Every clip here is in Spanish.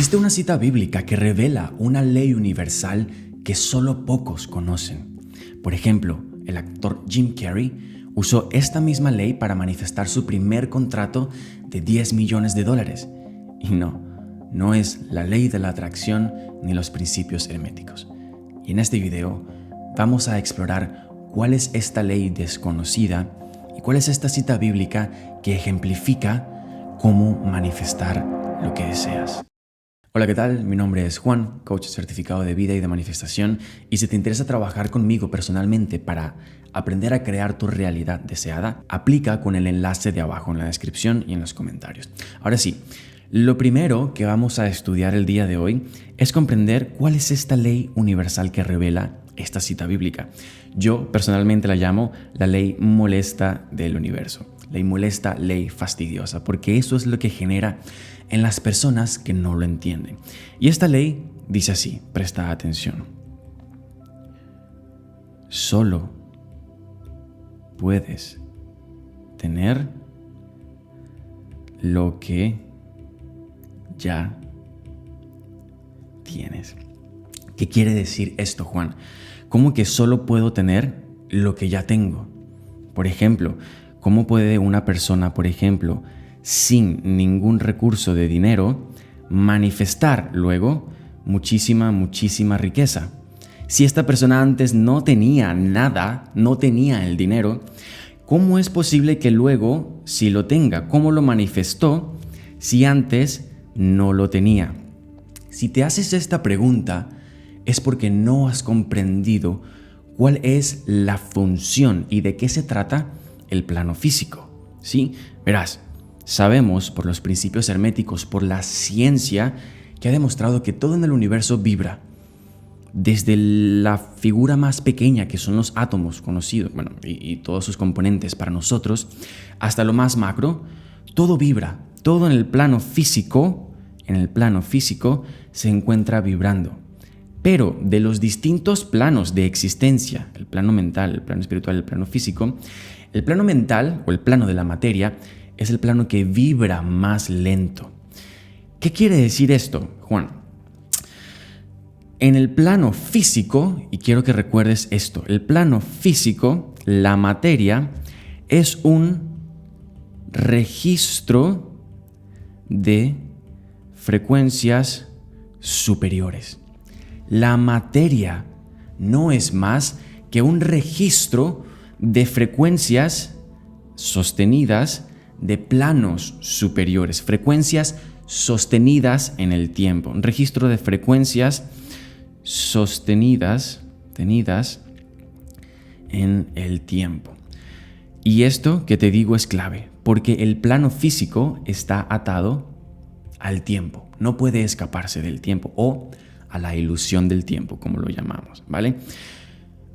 Existe una cita bíblica que revela una ley universal que solo pocos conocen. Por ejemplo, el actor Jim Carrey usó esta misma ley para manifestar su primer contrato de $10 millones. Y no es la ley de la atracción ni los principios herméticos. Y en este video vamos a explorar cuál es esta ley desconocida y cuál es esta cita bíblica que ejemplifica cómo manifestar lo que deseas. Hola, ¿qué tal? Mi nombre es Juan, coach certificado de vida y de manifestación, y si te interesa trabajar conmigo personalmente para aprender a crear tu realidad deseada, aplica con el enlace de abajo en la descripción y en los comentarios. Ahora sí, lo primero que vamos a estudiar el día de hoy es comprender cuál es esta ley universal que revela esta cita bíblica. Yo personalmente la llamo la ley molesta del universo. Ley molesta, ley fastidiosa, porque eso es lo que genera en las personas que no lo entienden. Y esta ley dice así, presta atención. Solo puedes tener lo que ya tienes. ¿Qué quiere decir esto, Juan? ¿Cómo que solo puedo tener lo que ya tengo? Por ejemplo, ¿cómo puede una persona, sin ningún recurso de dinero, manifestar luego muchísima riqueza? Si esta persona antes no tenía nada, no tenía el dinero, ¿cómo es posible que luego sí lo tenga? ¿Cómo lo manifestó si antes no lo tenía? Si te haces esta pregunta, es porque no has comprendido cuál es la función y de qué se trata el plano físico, ¿sí? Verás, sabemos por los principios herméticos, por la ciencia, que ha demostrado que todo en el universo vibra. Desde la figura más pequeña, que son los átomos conocidos, y todos sus componentes para nosotros, hasta lo más macro, todo vibra. Todo en el plano físico se encuentra vibrando. Pero de los distintos planos de existencia, el plano mental, el plano espiritual, el plano físico, el plano mental o el plano de la materia es el plano que vibra más lento. ¿Qué quiere decir esto, Juan? En el plano físico, y quiero que recuerdes esto, el plano físico, la materia, es un registro de frecuencias superiores. La materia no es más que un registro de frecuencias sostenidas de planos superiores, frecuencias sostenidas en el tiempo, un registro de frecuencias sostenidas en el tiempo. Y esto que te digo es clave, porque el plano físico está atado al tiempo, no puede escaparse del tiempo o a la ilusión del tiempo, como lo llamamos, ¿vale?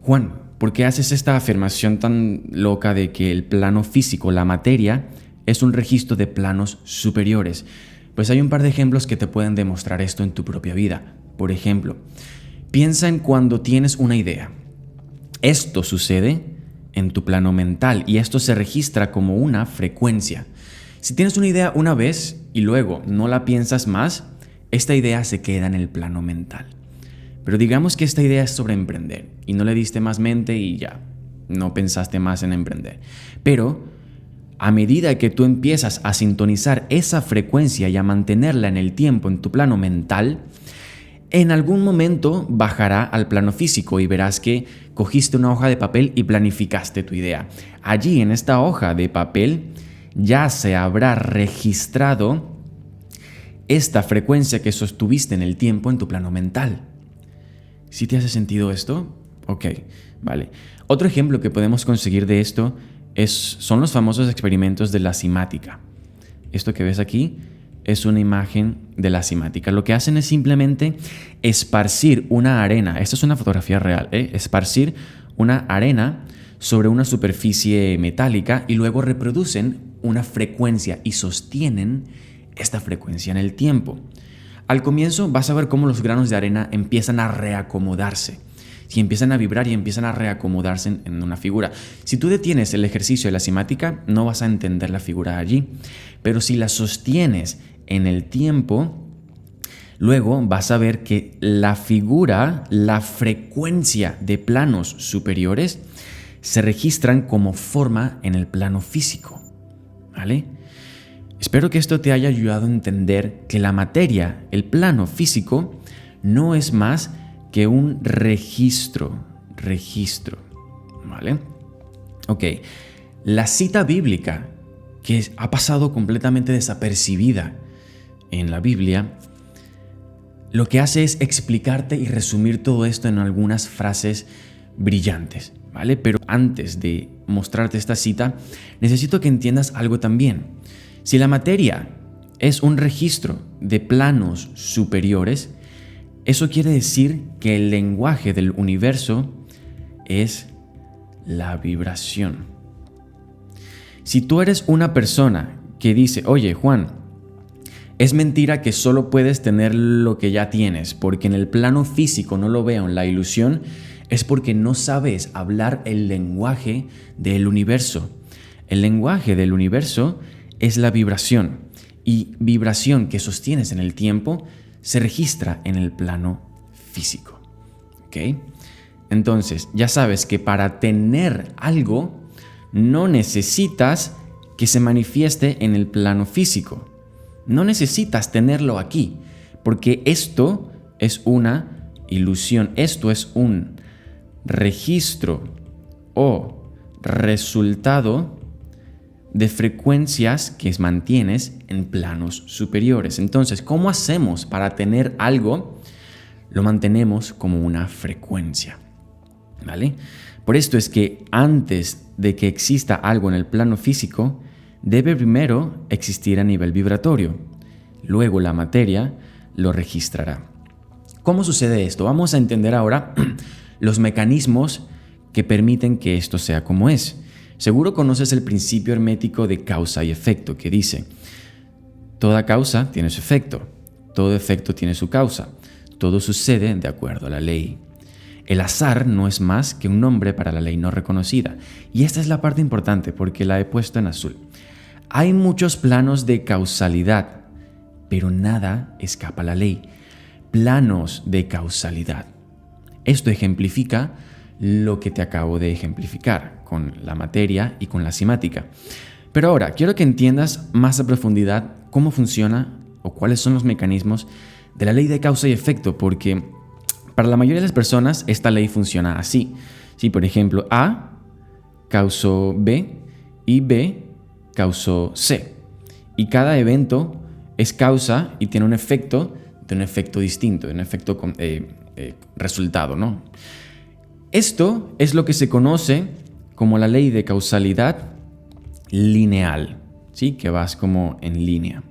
Juan, ¿por qué haces esta afirmación tan loca de que el plano físico, la materia, es un registro de planos superiores? Pues hay un par de ejemplos que te pueden demostrar esto en tu propia vida. Por ejemplo, piensa en cuando tienes una idea. Esto sucede en tu plano mental y esto se registra como una frecuencia. Si tienes una idea una vez y luego no la piensas más, esta idea se queda en el plano mental. Pero digamos que esta idea es sobre emprender y no le diste más mente y ya, no pensaste más en emprender. Pero a medida que tú empiezas a sintonizar esa frecuencia y a mantenerla en el tiempo en tu plano mental, en algún momento bajará al plano físico y verás que cogiste una hoja de papel y planificaste tu idea. Allí en esta hoja de papel ya se habrá registrado esta frecuencia que sostuviste en el tiempo en tu plano mental. ¿Sí te hace sentido esto? Ok, vale. Otro ejemplo que podemos conseguir de esto son los famosos experimentos de la cimática. Esto que ves aquí es una imagen de la cimática. Lo que hacen es simplemente esparcir una arena. Esta es una fotografía real, esparcir una arena sobre una superficie metálica y luego reproducen una frecuencia y sostienen esta frecuencia en el tiempo. Al comienzo vas a ver cómo los granos de arena empiezan a reacomodarse. Si empiezan a vibrar y empiezan a reacomodarse en una figura. Si tú detienes el ejercicio de la cimática, no vas a entender la figura allí. Pero si la sostienes en el tiempo, Luego vas a ver que la frecuencia de planos superiores se registran como forma en el plano físico, ¿vale? Espero que esto te haya ayudado a entender que la materia, el plano físico, no es más que un registro, ¿vale? Ok, la cita bíblica que ha pasado completamente desapercibida en la Biblia, lo que hace es explicarte y resumir todo esto en algunas frases brillantes, ¿vale? Pero antes de mostrarte esta cita, necesito que entiendas algo también. Si la materia es un registro de planos superiores, eso quiere decir que el lenguaje del universo es la vibración. Si tú eres una persona que dice, oye Juan, es mentira que solo puedes tener lo que ya tienes, porque en el plano físico no lo veo en la ilusión, es porque no sabes hablar el lenguaje del universo. El lenguaje del universo es la vibración, y vibración que sostienes en el tiempo se registra en el plano físico. ¿Ok? Entonces, ya sabes que para tener algo, no necesitas que se manifieste en el plano físico. No necesitas tenerlo aquí, porque esto es una ilusión, esto es un registro o resultado de frecuencias que mantienes en planos superiores. Entonces, ¿cómo hacemos para tener algo? Lo mantenemos como una frecuencia, ¿vale? Por esto es que antes de que exista algo en el plano físico, debe primero existir a nivel vibratorio. Luego la materia lo registrará. ¿Cómo sucede esto? Vamos a entender ahora los mecanismos que permiten que esto sea como es. Seguro conoces el principio hermético de causa y efecto, que dice: toda causa tiene su efecto, todo efecto tiene su causa, todo sucede de acuerdo a la ley. El azar no es más que un nombre para la ley no reconocida. Y esta es la parte importante porque la he puesto en azul. Hay muchos planos de causalidad, pero nada escapa a la ley. Planos de causalidad. Esto ejemplifica lo que te acabo de ejemplificar con la materia y con la cimática. Pero ahora quiero que entiendas más a profundidad cómo funciona o cuáles son los mecanismos de la ley de causa y efecto, porque para la mayoría de las personas esta ley funciona así. Si, por ejemplo, A causó B y B causó C. Y cada evento es causa y tiene un efecto de un efecto distinto, de un efecto resultado, ¿no? Esto es lo que se conoce como la ley de causalidad lineal, ¿sí? Que vas como en línea.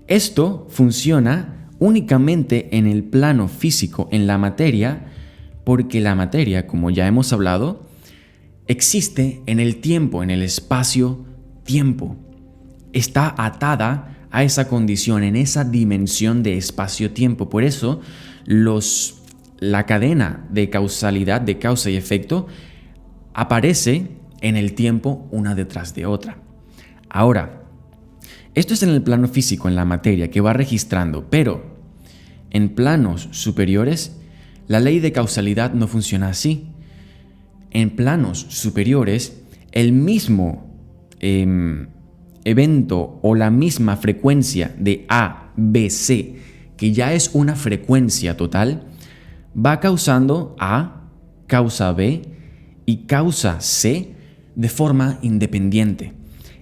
Esto funciona únicamente en el plano físico, en la materia, porque la materia, como ya hemos hablado, existe en el tiempo, en el espacio-tiempo. Está atada a esa condición, en esa dimensión de espacio-tiempo. Por eso, la cadena de causalidad, de causa y efecto, aparece en el tiempo una detrás de otra. Ahora, esto es en el plano físico, en la materia, que va registrando, pero en planos superiores, la ley de causalidad no funciona así. En planos superiores, el mismo evento o la misma frecuencia de A, B, C, que ya es una frecuencia total, va causando A, causa B y causa C de forma independiente.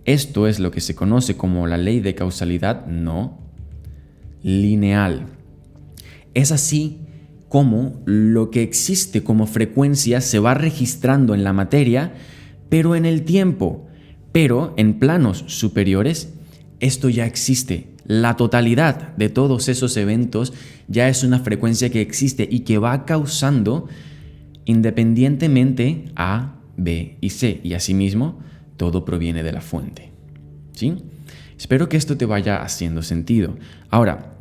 Esto es lo que se conoce como la ley de causalidad no lineal. Es así como lo que existe como frecuencia se va registrando en la materia, pero en el tiempo. Pero en planos superiores, esto ya existe. La totalidad de todos esos eventos ya es una frecuencia que existe y que va causando independientemente A, B y C. Y asimismo, todo proviene de la fuente. ¿Sí? Espero que esto te vaya haciendo sentido. Ahora,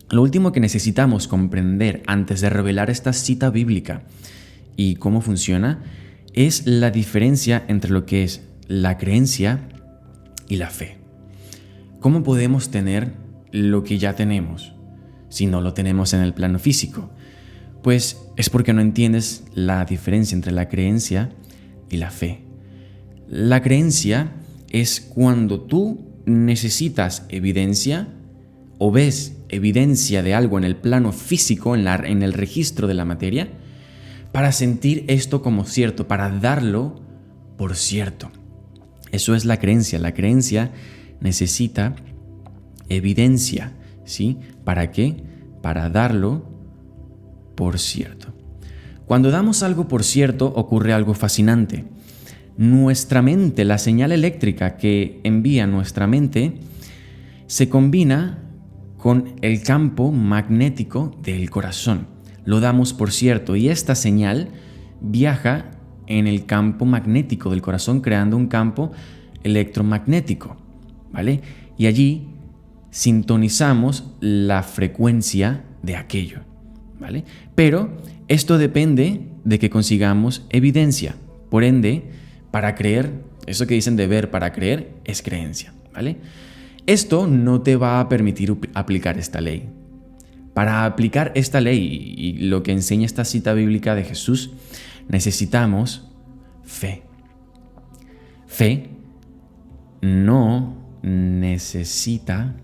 lo último que necesitamos comprender antes de revelar esta cita bíblica y cómo funciona es la diferencia entre lo que es la creencia y la fe. ¿Cómo podemos tener lo que ya tenemos? si no lo tenemos en el plano físico? Pues es porque no entiendes la diferencia entre la creencia y la fe. La creencia es cuando tú necesitas evidencia o ves evidencia de algo en el plano físico, en el registro de la materia, para sentir esto como cierto, para darlo por cierto. Eso es la creencia. La creencia necesita evidencia, ¿sí? ¿Para qué? Para darlo por cierto. Cuando damos algo por cierto, ocurre algo fascinante. Nuestra mente, la señal eléctrica que envía nuestra mente, se combina con el campo magnético del corazón. Lo damos por cierto y esta señal viaja en el campo magnético del corazón creando un campo electromagnético, ¿vale? Y allí sintonizamos la frecuencia de aquello, ¿vale? Pero esto depende de que consigamos evidencia. Por ende, para creer, eso que dicen de ver para creer es creencia, ¿vale? Esto no te va a permitir aplicar esta ley. Para aplicar esta ley y lo que enseña esta cita bíblica de Jesús, necesitamos fe. Fe no necesita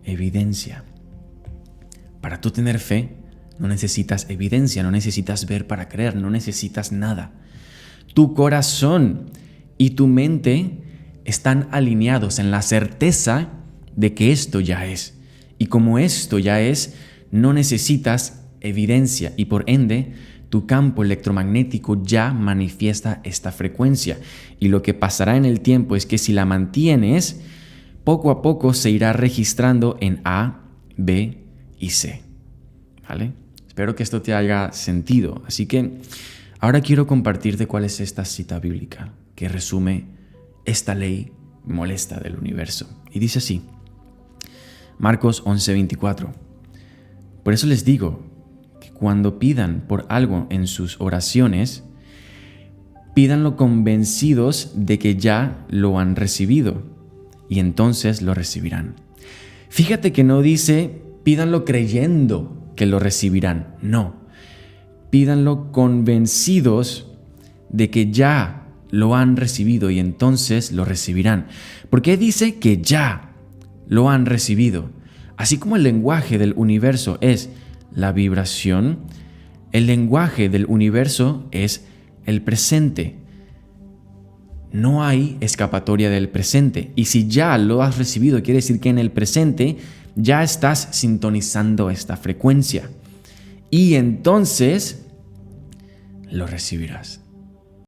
evidencia. Para tú tener fe, no necesitas evidencia, no necesitas ver para creer, no necesitas nada. Tu corazón y tu mente están alineados en la certeza de que esto ya es. Y como esto ya es, no necesitas evidencia y por ende, tu campo electromagnético ya manifiesta esta frecuencia. Y lo que pasará en el tiempo es que si la mantienes, poco a poco se irá registrando en A, B y C. ¿Vale? Espero que esto te haga sentido. Así que ahora quiero compartirte cuál es esta cita bíblica que resume esta ley molesta del universo. Y dice así, Marcos 11:24. Por eso les digo que cuando pidan por algo en sus oraciones, pídanlo convencidos de que ya lo han recibido y entonces lo recibirán. Fíjate que no dice pídanlo creyendo que lo recibirán. No, pídanlo convencidos de que ya lo han recibido y entonces lo recibirán. ¿Por qué dice que ya lo han recibido? Así como el lenguaje del universo es la vibración, el lenguaje del universo es el presente. No hay escapatoria del presente. Y si ya lo has recibido, quiere decir que en el presente ya estás sintonizando esta frecuencia. Y entonces lo recibirás.